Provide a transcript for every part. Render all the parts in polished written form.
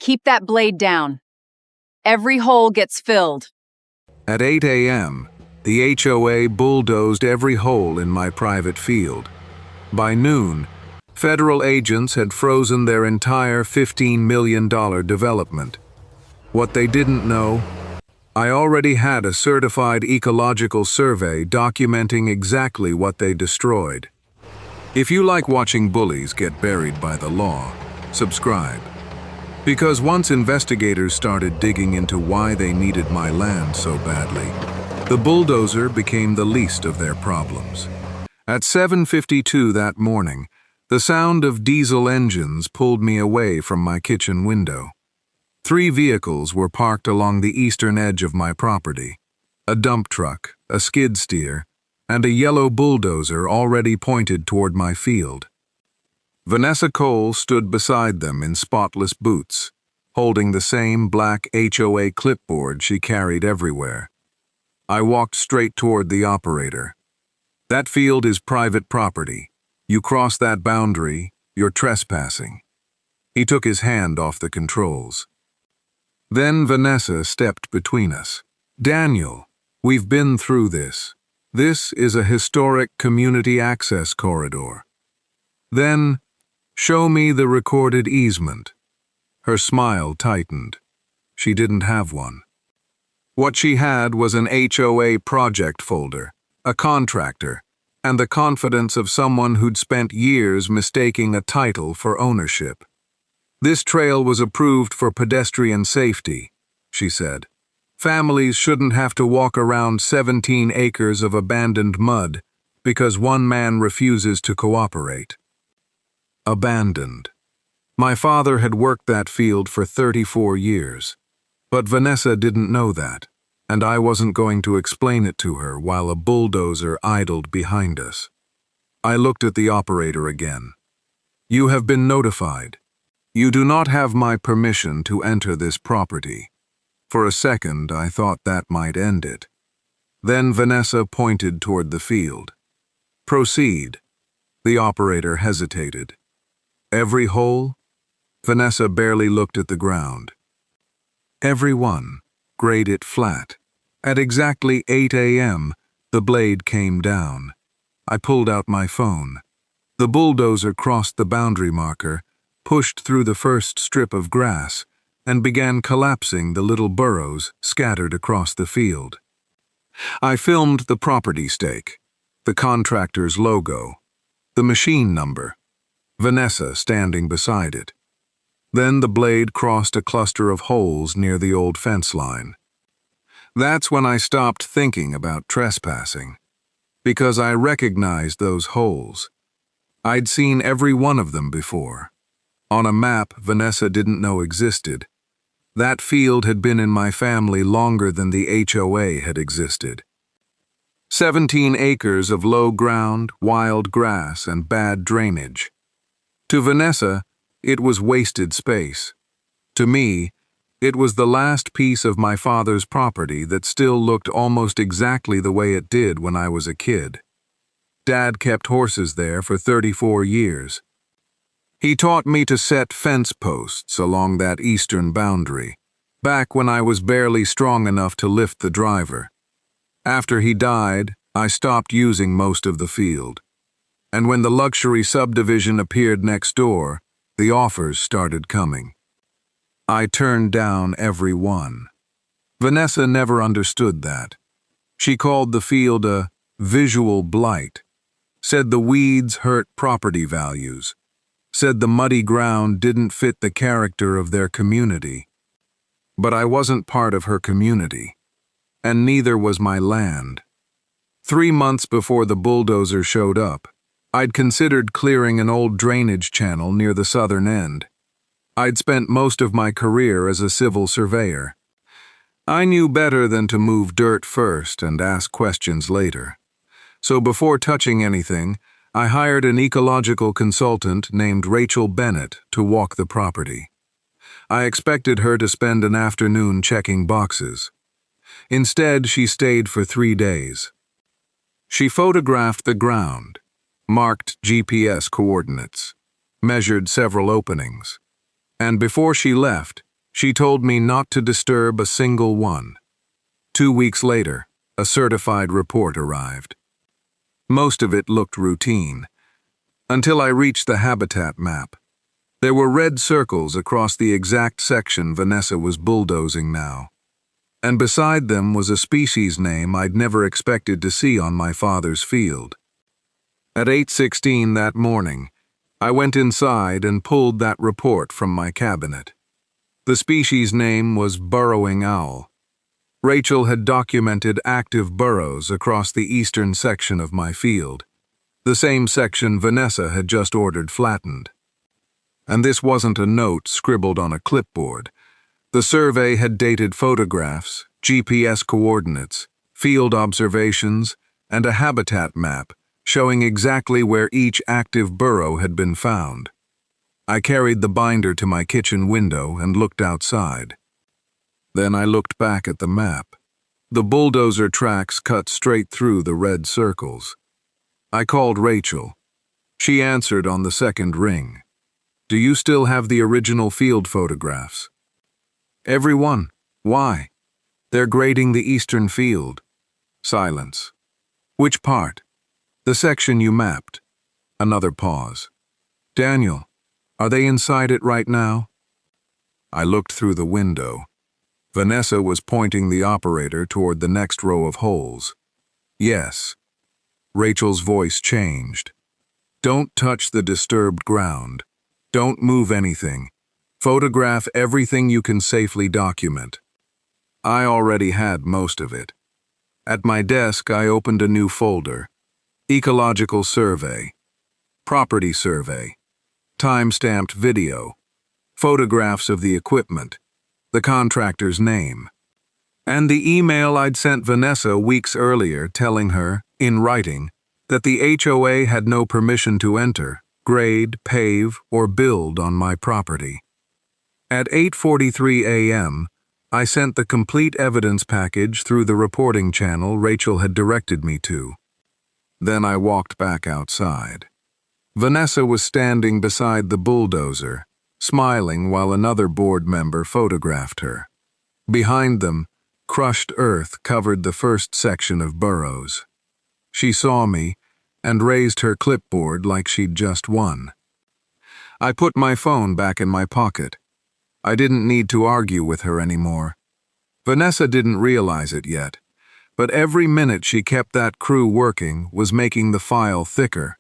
Keep that blade down. Every hole gets filled. At 8 a.m., the HOA bulldozed every hole in my private field. By noon, federal agents had frozen their entire $15 million development. What they didn't know, I already had a certified ecological survey documenting exactly what they destroyed. If you like watching bullies get buried by the law, subscribe. Because once investigators started digging into why they needed my land so badly, the bulldozer became the least of their problems. At 7:52 that morning, the sound of diesel engines pulled me away from my kitchen window. 3 vehicles were parked along the eastern edge of my property: a dump truck, a skid steer, and a yellow bulldozer already pointed toward my field. Vanessa Cole stood beside them in spotless boots, holding the same black HOA clipboard she carried everywhere. I walked straight toward the operator. "That field is private property. You cross that boundary, you're trespassing." He took his hand off the controls. Then Vanessa stepped between us. "Daniel, we've been through this. This is a historic community access corridor." Then, "Show me the recorded easement." Her smile tightened. She didn't have one. What she had was an HOA project folder, a contractor, and the confidence of someone who'd spent years mistaking a title for ownership. "This trail was approved for pedestrian safety," she said. "Families shouldn't have to walk around 17 acres of abandoned mud because one man refuses to cooperate." Abandoned. My father had worked that field for 34 years. But Vanessa didn't know that, and I wasn't going to explain it to her while a bulldozer idled behind us. I looked at the operator again. "You have been notified. You do not have my permission to enter this property." For a second, I thought that might end it. Then Vanessa pointed toward the field. "Proceed." The operator hesitated. "Every hole?" Vanessa barely looked at the ground. "Every one. Grade it flat." At exactly 8 a.m., the blade came down. I pulled out my phone. The bulldozer crossed the boundary marker, pushed through the first strip of grass, and began collapsing the little burrows scattered across the field. I filmed the property stake, the contractor's logo, the machine number, Vanessa standing beside it. Then the blade crossed a cluster of holes near the old fence line. That's when I stopped thinking about trespassing, because I recognized those holes. I'd seen every one of them before. On a map Vanessa didn't know existed. That field had been in my family longer than the HOA had existed. 17 acres of low ground, wild grass, and bad drainage. To Vanessa, it was wasted space. To me, it was the last piece of my father's property that still looked almost exactly the way it did when I was a kid. Dad kept horses there for 34 years. He taught me to set fence posts along that eastern boundary, back when I was barely strong enough to lift the driver. After he died, I stopped using most of the field. And when the luxury subdivision appeared next door, the offers started coming. I turned down every one. Vanessa never understood that. She called the field a visual blight, said the weeds hurt property values, said the muddy ground didn't fit the character of their community. But I wasn't part of her community, and neither was my land. 3 months before the bulldozer showed up, I'd considered clearing an old drainage channel near the southern end. I'd spent most of my career as a civil surveyor. I knew better than to move dirt first and ask questions later. So before touching anything, I hired an ecological consultant named Rachel Bennett to walk the property. I expected her to spend an afternoon checking boxes. Instead, she stayed for 3 days. She photographed the ground, marked GPS coordinates, measured several openings, and before she left, She told me not to disturb a single one. 2 weeks later, a certified report arrived. Most of it looked routine, until I reached the habitat map. There were red circles across the exact section Vanessa was bulldozing now. And beside them was a species name I'd never expected to see on my father's field. At 8:16 that morning, I went inside and pulled that report from my cabinet. The species name was burrowing owl. Rachel had documented active burrows across the eastern section of my field, the same section Vanessa had just ordered flattened. And this wasn't a note scribbled on a clipboard. The survey had dated photographs, GPS coordinates, field observations, and a habitat map showing exactly where each active burrow had been found. I carried the binder to my kitchen window and looked outside. Then I looked back at the map. The bulldozer tracks cut straight through the red circles. I called Rachel. She answered on the second ring. "Do you still have the original field photographs?" "Every one. Why?" "They're grading the eastern field." Silence. "Which part?" "The section you mapped." Another pause. "Daniel, are they inside it right now?" I looked through the window. Vanessa was pointing the operator toward the next row of holes. "Yes." Rachel's voice changed. "Don't touch the disturbed ground. Don't move anything. Photograph everything you can safely document." I already had most of it. At my desk, I opened a new folder. Ecological survey, property survey, time-stamped video, photographs of the equipment, the contractor's name, and the email I'd sent Vanessa weeks earlier telling her, in writing, that the HOA had no permission to enter, grade, pave, or build on my property. At 8:43 a.m., I sent the complete evidence package through the reporting channel Rachel had directed me to. Then I walked back outside. Vanessa was standing beside the bulldozer, smiling while another board member photographed her. Behind them, crushed earth covered the first section of burrows. She saw me and raised her clipboard like she'd just won. I put my phone back in my pocket. I didn't need to argue with her anymore. Vanessa didn't realize it yet, but every minute she kept that crew working was making the file thicker.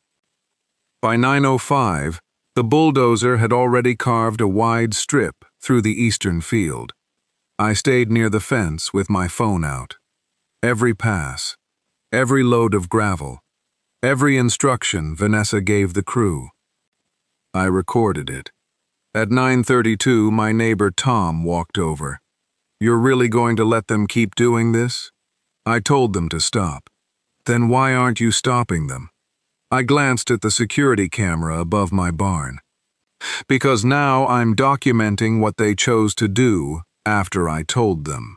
By 9:05, the bulldozer had already carved a wide strip through the eastern field. I stayed near the fence with my phone out. Every pass, every load of gravel, every instruction Vanessa gave the crew. I recorded it. At 9:32, my neighbor Tom walked over. "You're really going to let them keep doing this?" I told them to stop. "Then why aren't you stopping them?" I glanced at the security camera above my barn. "Because now I'm documenting what they chose to do after I told them."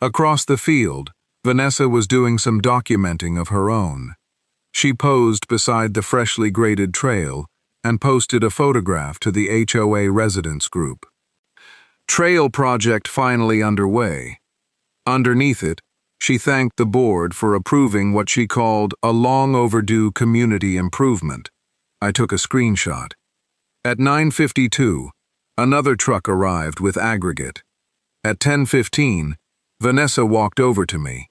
Across the field, Vanessa was doing some documenting of her own. She posed beside the freshly graded trail and posted a photograph to the HOA residents group. Trail project finally underway. Underneath it, she thanked the board for approving what she called a long overdue community improvement. I took a screenshot. At 9:52, another truck arrived with aggregate. At 10:15, Vanessa walked over to me.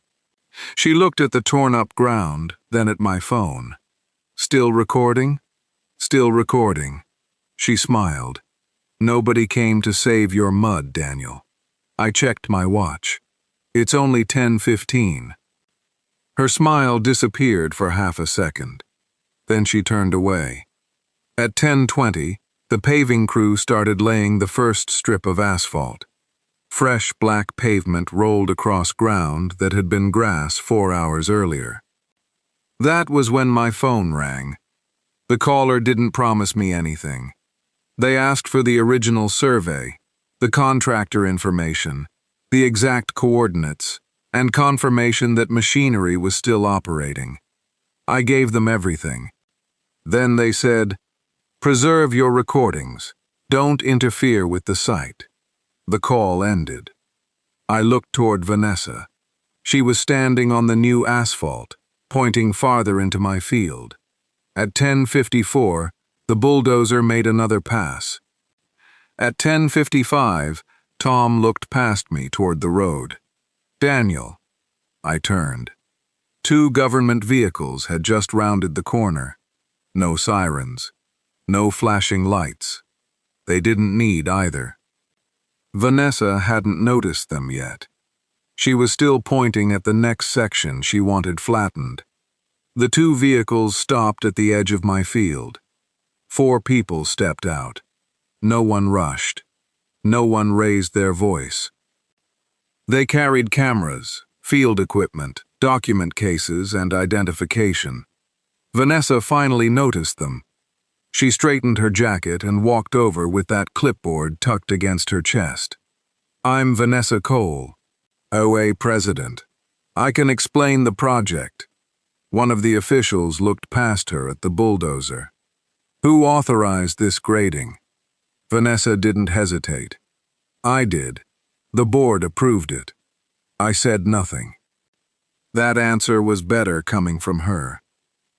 She looked at the torn-up ground, then at my phone. "Still recording?" "Still recording." She smiled. "Nobody came to save your mud, Daniel." I checked my watch. "It's only 10:15. Her smile disappeared for half a second. Then she turned away. At 10:20, the paving crew started laying the first strip of asphalt. Fresh black pavement rolled across ground that had been grass 4 hours earlier. That was when my phone rang. The caller didn't promise me anything. They asked for the original survey, the contractor information, the exact coordinates, and confirmation that machinery was still operating. I gave them everything. Then they said, "Preserve your recordings. Don't interfere with the site." The call ended. I looked toward Vanessa. She was standing on the new asphalt, pointing farther into my field. At 10:54, the bulldozer made another pass. At 10:55, Tom looked past me toward the road. Daniel. I turned. 2 government vehicles had just rounded the corner. No sirens. No flashing lights. They didn't need either. Vanessa hadn't noticed them yet. She was still pointing at the next section she wanted flattened. The 2 vehicles stopped at the edge of my field. 4 people stepped out. No one rushed. No one raised their voice. They carried cameras, field equipment, document cases, and identification. Vanessa finally noticed them. She straightened her jacket and walked over with that clipboard tucked against her chest. "I'm Vanessa Cole, OA President. I can explain the project." One of the officials looked past her at the bulldozer. "Who authorized this grading?" Vanessa didn't hesitate. "I did. The board approved it." I said nothing. That answer was better coming from her.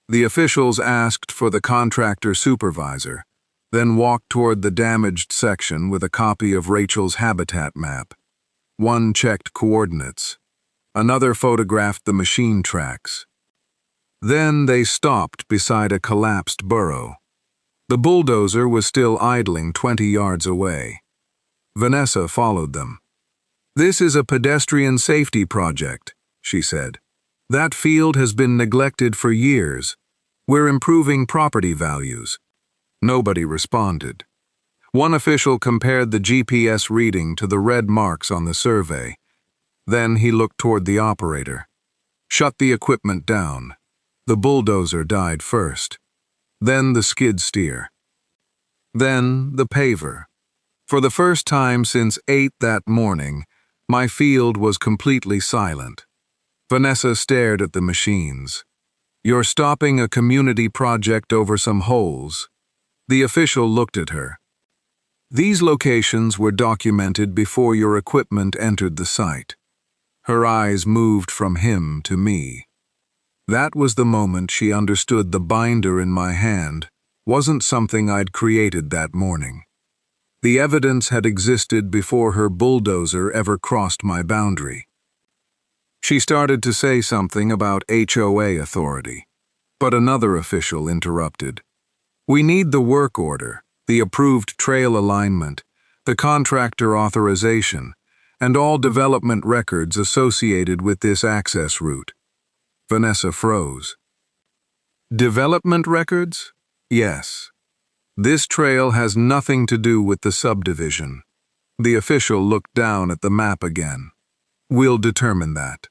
The officials asked for the contractor supervisor, then walked toward the damaged section with a copy of Rachel's habitat map. One checked coordinates. Another photographed the machine tracks. Then they stopped beside a collapsed burrow. The bulldozer was still idling 20 yards away. Vanessa followed them. "This is a pedestrian safety project," she said. "That field has been neglected for years. We're improving property values." Nobody responded. One official compared the GPS reading to the red marks on the survey. Then he looked toward the operator. "Shut the equipment down." The bulldozer died first. Then the skid steer. Then the paver. For the first time since 8 that morning, my field was completely silent. Vanessa stared at the machines. "You're stopping a community project over some holes." The official looked at her. "These locations were documented before your equipment entered the site." Her eyes moved from him to me. That was the moment she understood the binder in my hand wasn't something I'd created that morning. The evidence had existed before her bulldozer ever crossed my boundary. She started to say something about HOA authority, but another official interrupted. "We need the work order, the approved trail alignment, the contractor authorization, and all development records associated with this access route." Vanessa froze. "Development records? Yes. This trail has nothing to do with the subdivision." The official looked down at the map again. "We'll determine that."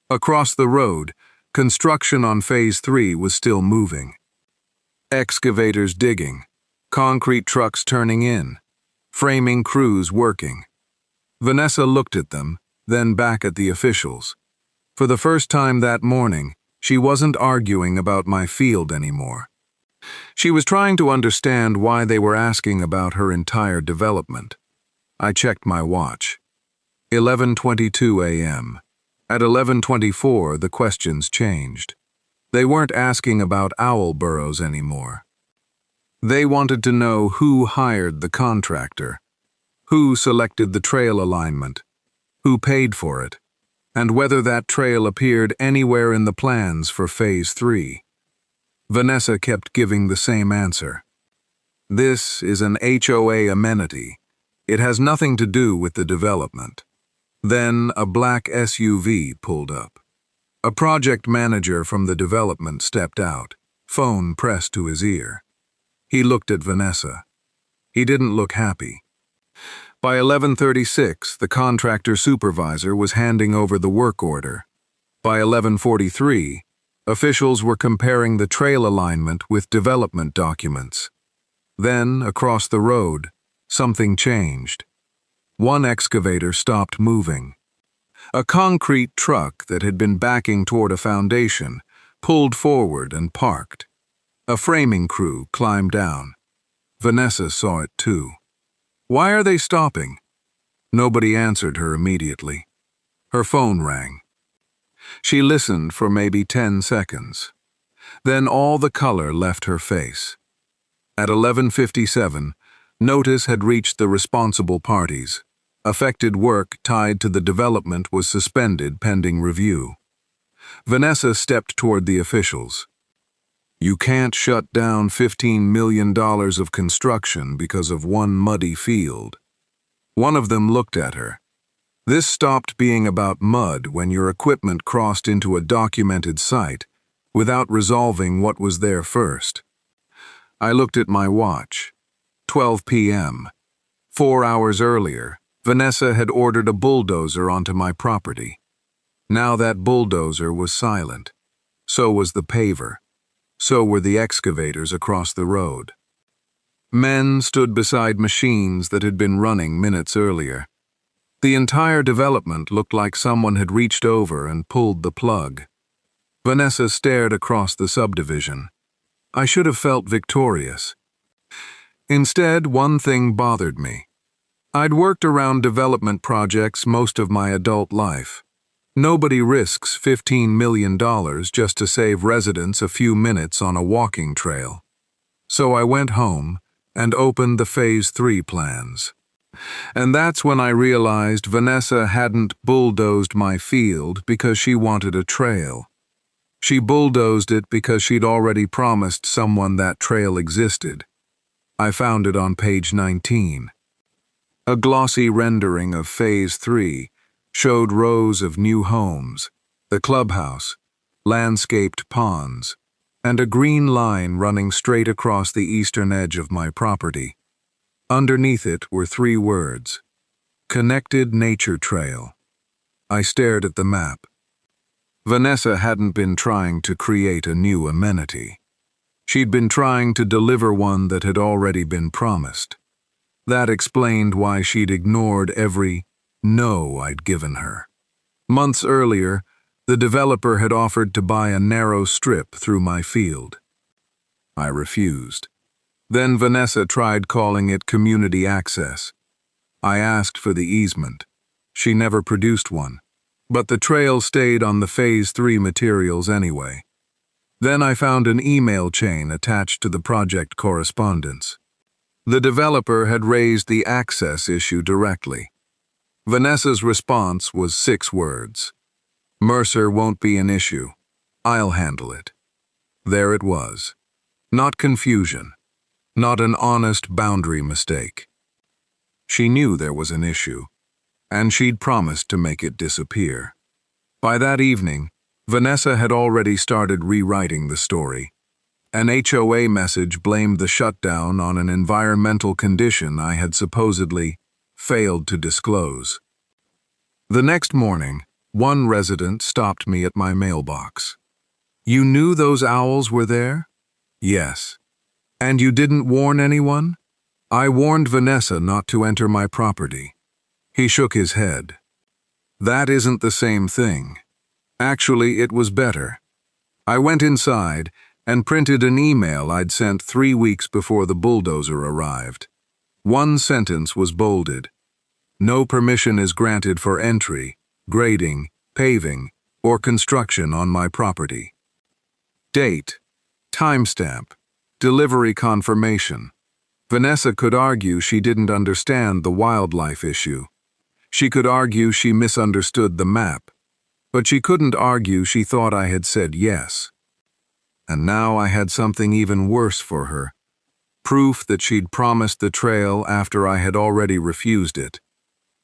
Across the road, construction on Phase 3 was still moving. Excavators digging, concrete trucks turning in, framing crews working. Vanessa looked at them, then back at the officials. For the first time that morning, she wasn't arguing about my field anymore. She was trying to understand why they were asking about her entire development. I checked my watch. 11:22 a.m. At 11:24, the questions changed. They weren't asking about owl burrows anymore. They wanted to know who hired the contractor, who selected the trail alignment, who paid for it, and whether that trail appeared anywhere in the plans for Phase 3. Vanessa kept giving the same answer. "This is an HOA amenity. It has nothing to do with the development." Then a black SUV pulled up. A project manager from the development stepped out, phone pressed to his ear. He looked at Vanessa. He didn't look happy. By 11:36, the contractor supervisor was handing over the work order. By 11:43, officials were comparing the trail alignment with development documents. Then, across the road, something changed. One excavator stopped moving. A concrete truck that had been backing toward a foundation pulled forward and parked. A framing crew climbed down. Vanessa saw it too. "Why are they stopping?" Nobody answered her immediately. Her phone rang. She listened for maybe 10 seconds. Then all the color left her face. At 11:57, notice had reached the responsible parties. Affected work tied to the development was suspended pending review. Vanessa stepped toward the officials. You can't shut down $15 million of construction because of one muddy field. One of them looked at her. This stopped being about mud when your equipment crossed into a documented site without resolving what was there first. I looked at my watch. 12 p.m. 4 hours earlier, Vanessa had ordered a bulldozer onto my property. Now that bulldozer was silent. So was the paver. So were the excavators across the road. Men stood beside machines that had been running minutes earlier. The entire development looked like someone had reached over and pulled the plug. Vanessa stared across the subdivision. I should have felt victorious. Instead, one thing bothered me. I'd worked around development projects most of my adult life. Nobody risks $15 million just to save residents a few minutes on a walking trail. So I went home and opened the Phase 3 plans. And that's when I realized Vanessa hadn't bulldozed my field because she wanted a trail. She bulldozed it because she'd already promised someone that trail existed. I found it on page 19. A glossy rendering of Phase 3 showed rows of new homes, the clubhouse, landscaped ponds, and a green line running straight across the eastern edge of my property. Underneath it were 3 words: Connected Nature Trail. I stared at the map. Vanessa hadn't been trying to create a new amenity. She'd been trying to deliver one that had already been promised. That explained why she'd ignored every no I'd given her. Months earlier, the developer had offered to buy a narrow strip through my field. I refused. Then Vanessa tried calling it community access. I asked for the easement. She never produced one. But the trail stayed on the Phase 3 materials anyway. Then I found an email chain attached to the project correspondence. The developer had raised the access issue directly. Vanessa's response was 6 words. Mercer won't be an issue. I'll handle it. There it was. Not confusion. Not an honest boundary mistake. She knew there was an issue, and she'd promised to make it disappear. By that evening, Vanessa had already started rewriting the story. An HOA message blamed the shutdown on an environmental condition I had supposedly failed to disclose. The next morning, one resident stopped me at my mailbox. You knew those owls were there? Yes. And you didn't warn anyone? I warned Vanessa not to enter my property. He shook his head. That isn't the same thing. Actually, it was better. I went inside and printed an email I'd sent 3 weeks before the bulldozer arrived. One sentence was bolded. No permission is granted for entry, grading, paving, or construction on my property. Date, timestamp, delivery confirmation. Vanessa could argue she didn't understand the wildlife issue. She could argue she misunderstood the map. But she couldn't argue she thought I had said yes. And now I had something even worse for her. Proof that she'd promised the trail after I had already refused it.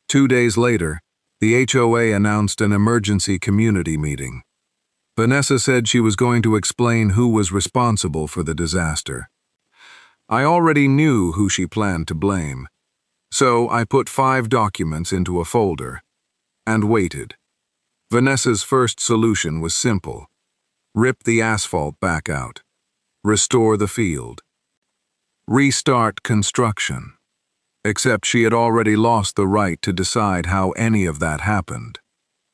2 days later, the HOA announced an emergency community meeting. Vanessa said she was going to explain who was responsible for the disaster. I already knew who she planned to blame. So I put 5 documents into a folder and waited. Vanessa's first solution was simple. Rip the asphalt back out. Restore the field. Restart construction. Except she had already lost the right to decide how any of that happened.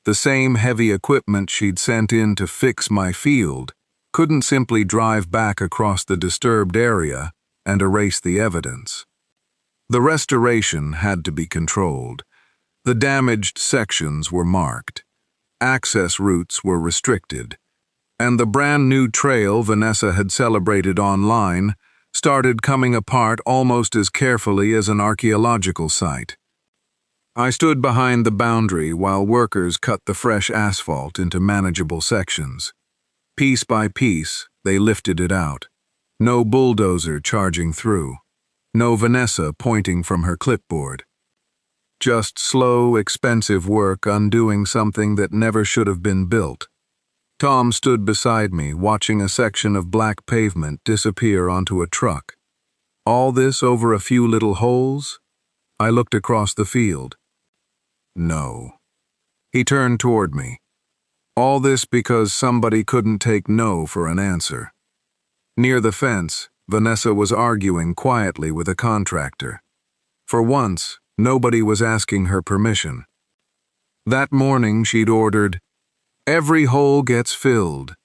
The same heavy equipment she'd sent in to fix my field couldn't simply drive back across the disturbed area and erase the evidence. The restoration had to be controlled, The damaged sections were marked, access routes were restricted, and the brand new trail Vanessa had celebrated online started coming apart almost as carefully as an archaeological site. I stood behind the boundary while workers cut the fresh asphalt into manageable sections. Piece by piece, they lifted it out. No bulldozer charging through. No Vanessa pointing from her clipboard. Just slow, expensive work undoing something that never should have been built. Tom stood beside me, watching a section of black pavement disappear onto a truck. All this over a few little holes? I looked across the field. No. He turned toward me. All this because somebody couldn't take no for an answer. Near the fence, Vanessa was arguing quietly with a contractor. For once, nobody was asking her permission. That morning she'd ordered, "Every hole gets filled."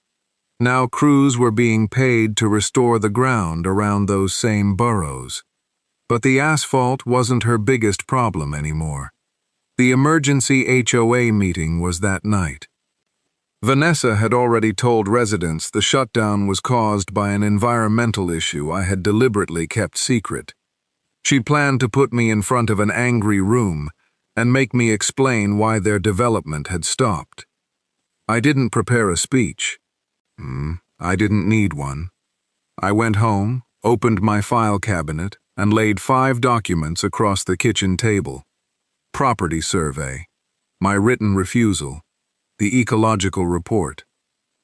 Now crews were being paid to restore the ground around those same burrows. But the asphalt wasn't her biggest problem anymore. The emergency HOA meeting was that night. Vanessa had already told residents the shutdown was caused by an environmental issue I had deliberately kept secret. She planned to put me in front of an angry room and make me explain why their development had stopped. I didn't prepare a speech. I didn't need one. I went home, opened my file cabinet, and laid 5 documents across the kitchen table. Property survey, my written refusal, the ecological report,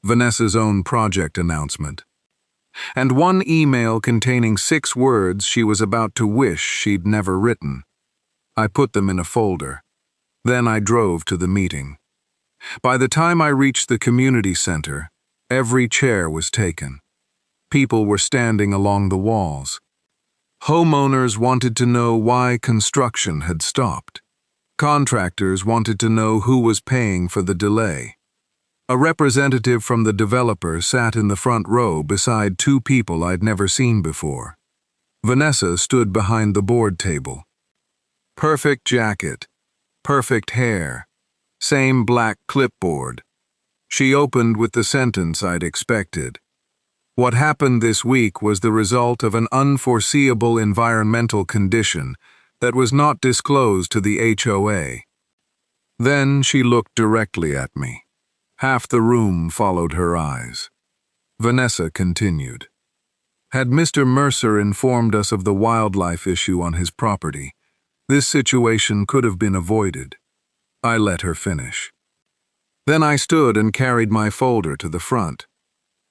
Vanessa's own project announcement, and one email containing 6 words she was about to wish she'd never written. I put them in a folder. Then I drove to the meeting. By the time I reached the community center, every chair was taken. People were standing along the walls. Homeowners wanted to know why construction had stopped. Contractors wanted to know who was paying for the delay. A representative from the developer sat in the front row beside 2 people I'd never seen before. Vanessa stood behind the board table. Perfect jacket, perfect hair, same black clipboard. She opened with the sentence I'd expected. What happened this week was the result of an unforeseeable environmental condition that was not disclosed to the HOA. Then she looked directly at me. Half the room followed her eyes. Vanessa continued. Had Mr. Mercer informed us of the wildlife issue on his property, this situation could have been avoided. I let her finish. Then I stood and carried my folder to the front.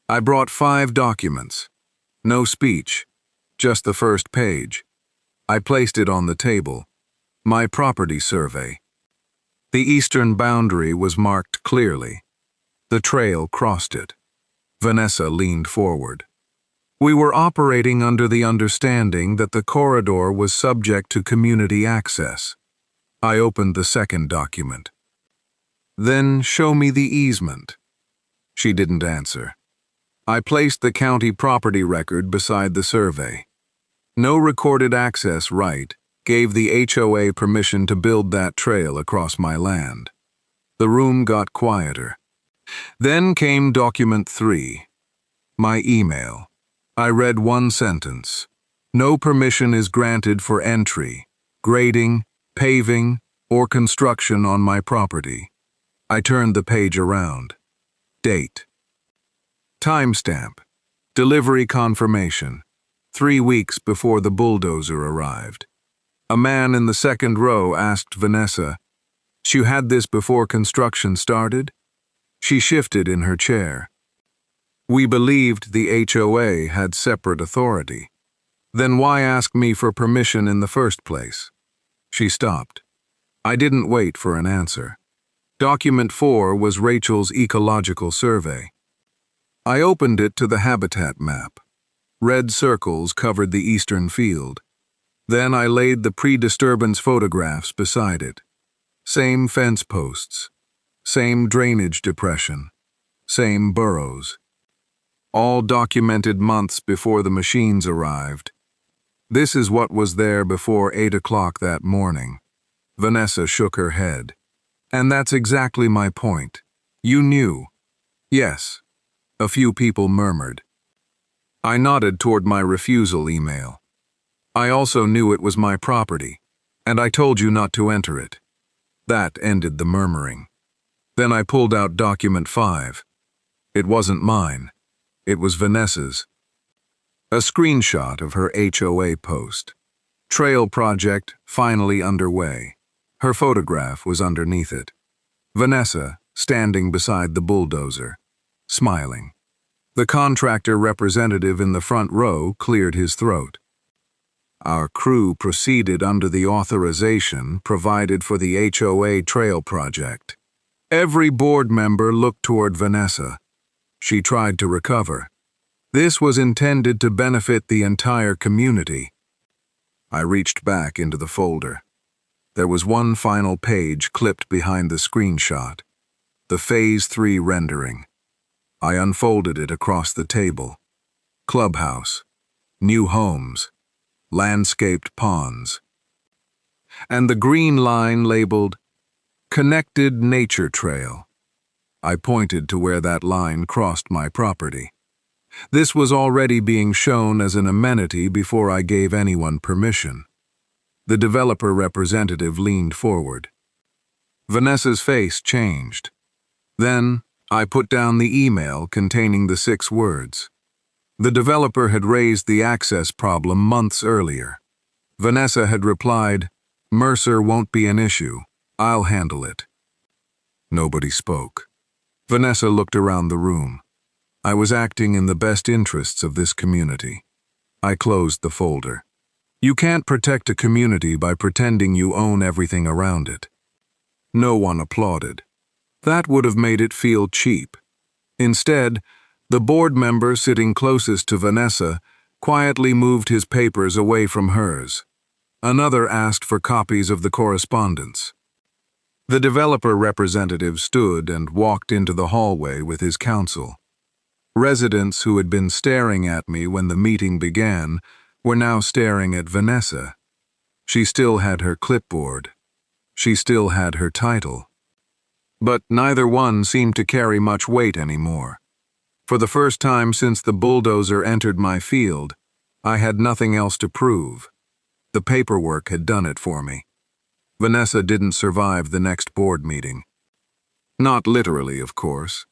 I brought 5 documents. No speech, just the first page. I placed it on the table. My property survey. The eastern boundary was marked clearly. The trail crossed it. Vanessa leaned forward. We were operating under the understanding that the corridor was subject to community access. I opened the second document. Then show me the easement. She didn't answer. I placed the county property record beside the survey. No recorded access right gave the HOA permission to build that trail across my land. The room got quieter. Then came document 3. My email. I read one sentence. No permission is granted for entry, grading, paving, or construction on my property. I turned the page around. Date. Timestamp. Delivery confirmation. 3 weeks before the bulldozer arrived. A man in the second row asked Vanessa, "She had this before construction started?" She shifted in her chair. We believed the HOA had separate authority. Then why ask me for permission in the first place? She stopped. I didn't wait for an answer. Document 4 was Rachel's ecological survey. I opened it to the habitat map. Red circles covered the eastern field. Then I laid the pre-disturbance photographs beside it. Same fence posts. Same drainage depression. Same burrows. All documented months before the machines arrived. This is what was there before 8 o'clock that morning. Vanessa shook her head. And that's exactly my point. You knew. Yes. A few people murmured. I nodded toward my refusal email. I also knew it was my property, and I told you not to enter it. That ended the murmuring. Then I pulled out document 5. It wasn't mine. It was Vanessa's. A screenshot of her HOA post. Trail project finally underway. Her photograph was underneath it. Vanessa, standing beside the bulldozer, smiling. The contractor representative in the front row cleared his throat. Our crew proceeded under the authorization provided for the HOA trail project. Every board member looked toward Vanessa. She tried to recover. This was intended to benefit the entire community. I reached back into the folder. There was one final page clipped behind the screenshot. The Phase 3 rendering. I unfolded it across the table. Clubhouse. New homes. Landscaped ponds. And the green line labeled Connected Nature Trail. I pointed to where that line crossed my property. This was already being shown as an amenity before I gave anyone permission. The developer representative leaned forward. Vanessa's face changed. Then, I put down the email containing the 6 words. The developer had raised the access problem months earlier. Vanessa had replied, "Mercer won't be an issue. I'll handle it." Nobody spoke. Vanessa looked around the room. I was acting in the best interests of this community. I closed the folder. You can't protect a community by pretending you own everything around it. No one applauded. That would have made it feel cheap. Instead, the board member sitting closest to Vanessa quietly moved his papers away from hers. Another asked for copies of the correspondence. The developer representative stood and walked into the hallway with his counsel. Residents who had been staring at me when the meeting began were now staring at Vanessa. She still had her clipboard. She still had her title. But neither one seemed to carry much weight anymore. For the first time since the bulldozer entered my field, I had nothing else to prove. The paperwork had done it for me. Vanessa didn't survive the next board meeting. Not literally, of course.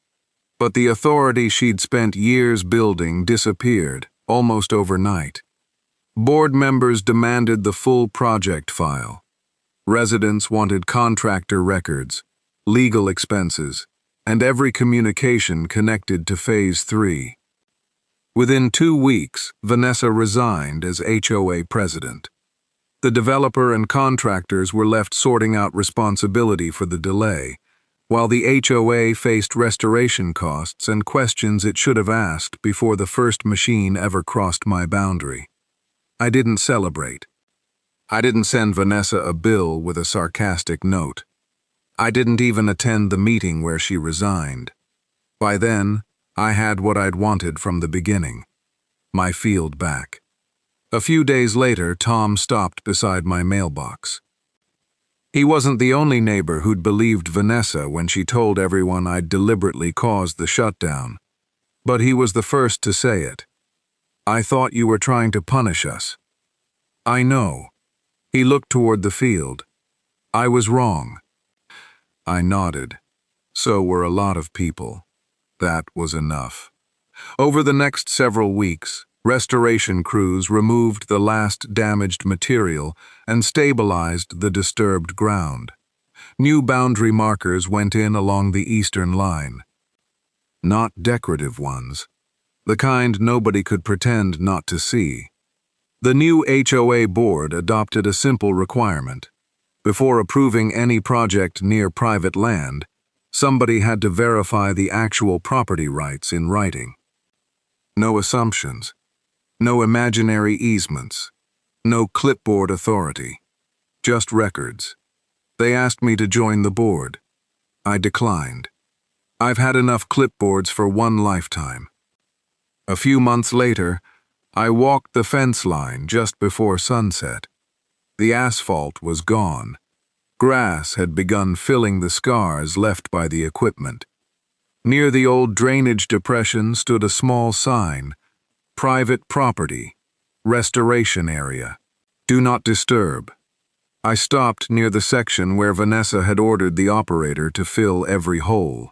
But the authority she'd spent years building disappeared, almost overnight. Board members demanded the full project file. Residents wanted contractor records, legal expenses, and every communication connected to Phase 3. Within 2 weeks, Vanessa resigned as HOA president. The developer and contractors were left sorting out responsibility for the delay, while the HOA faced restoration costs and questions it should have asked before the first machine ever crossed my boundary. I didn't celebrate. I didn't send Vanessa a bill with a sarcastic note. I didn't even attend the meeting where she resigned. By then, I had what I'd wanted from the beginning: my field back. A few days later, Tom stopped beside my mailbox. He wasn't the only neighbor who'd believed Vanessa when she told everyone I'd deliberately caused the shutdown. But he was the first to say it. "I thought you were trying to punish us." "I know." He looked toward the field. "I was wrong." I nodded. So were a lot of people. That was enough. Over the next several weeks, restoration crews removed the last damaged material and stabilized the disturbed ground. New boundary markers went in along the eastern line. Not decorative ones. The kind nobody could pretend not to see. The new HOA board adopted a simple requirement. Before approving any project near private land, somebody had to verify the actual property rights in writing. No assumptions. No imaginary easements. No clipboard authority. Just records. They asked me to join the board. I declined. I've had enough clipboards for one lifetime. A few months later, I walked the fence line just before sunset. The asphalt was gone. Grass had begun filling the scars left by the equipment. Near the old drainage depression stood a small sign, "Private Property, Restoration Area. Do not disturb." I stopped near the section where Vanessa had ordered the operator to fill every hole.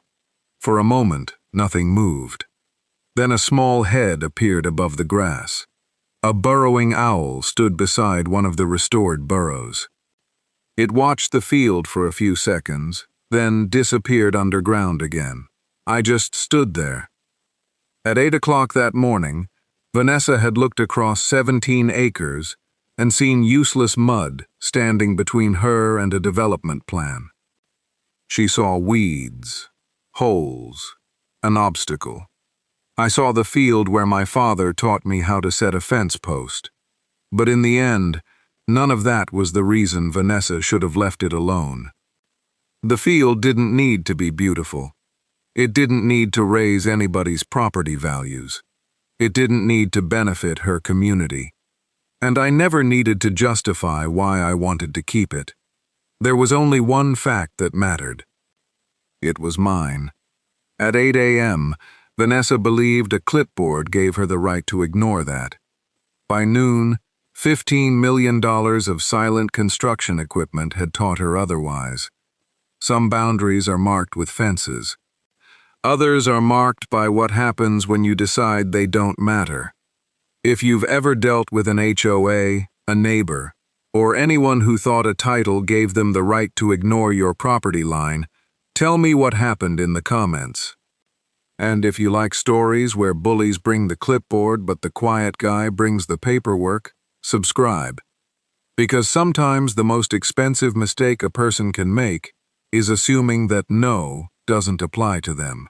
For a moment, nothing moved. Then a small head appeared above the grass. A burrowing owl stood beside one of the restored burrows. It watched the field for a few seconds, then disappeared underground again. I just stood there. At 8 o'clock that morning, Vanessa had looked across 17 acres and seen useless mud standing between her and a development plan. She saw weeds, holes, an obstacle. I saw the field where my father taught me how to set a fence post. But in the end, none of that was the reason Vanessa should have left it alone. The field didn't need to be beautiful. It didn't need to raise anybody's property values. It didn't need to benefit her community. And I never needed to justify why I wanted to keep it. There was only one fact that mattered. It was mine. At 8 a.m., Vanessa believed a clipboard gave her the right to ignore that. By noon, $15 million of silent construction equipment had taught her otherwise. Some boundaries are marked with fences. Others are marked by what happens when you decide they don't matter. If you've ever dealt with an HOA, a neighbor, or anyone who thought a title gave them the right to ignore your property line, tell me what happened in the comments. And if you like stories where bullies bring the clipboard but the quiet guy brings the paperwork, subscribe. Because sometimes the most expensive mistake a person can make is assuming that no doesn't apply to them.